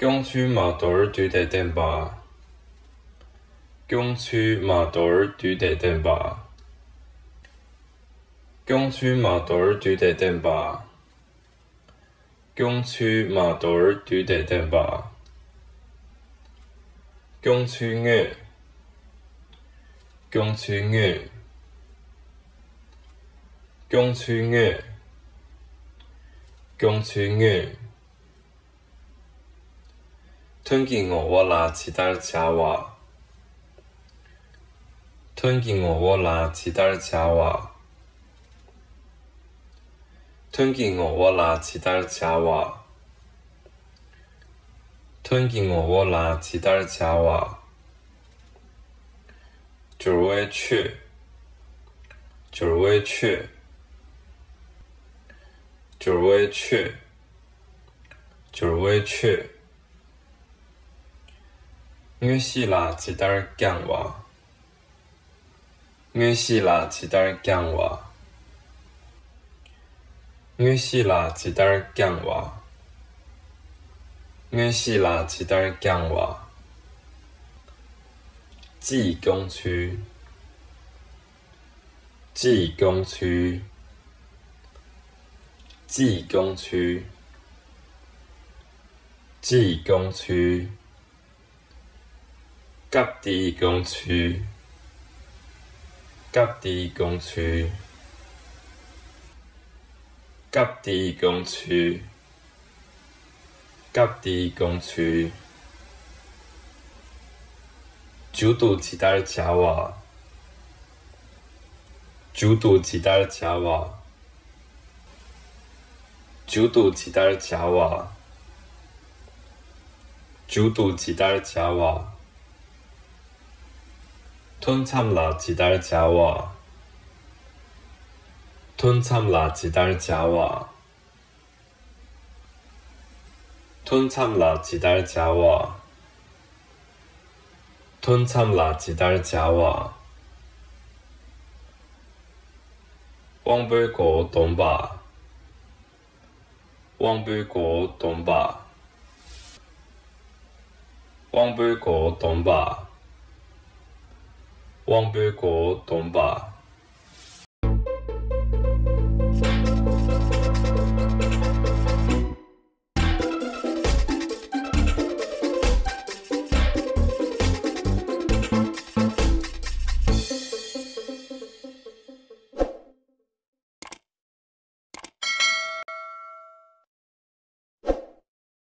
경추마돌 뒤대 댐바 경추마돌 뒤대 댐바 경추마돌 뒤대 댐바 경추마돌 뒤대 댐바 경추에 경추에 경추에 경추에吞进我拉其他家娃，吞进我拉其他家娃，吞进我拉其他家娃，吞进我拉其他家娃，就是为去，就是为去，就是为去，就是为去。我是拉其他讲话，我是拉其他讲话，我是拉其他讲话，我是拉其他讲话。济公区，济公区，济公区，济公区。甲地公区，甲地公区，甲地公区，甲地公区。九度其他家娃，九度其他家娃，九度其他家娃，九度其他家娃。吞参拉其他家娃，吞参拉其他家娃，吞参拉其他家娃，吞参拉其他家娃。往北国东巴，往北国东巴，往北国东巴。往北国东巴。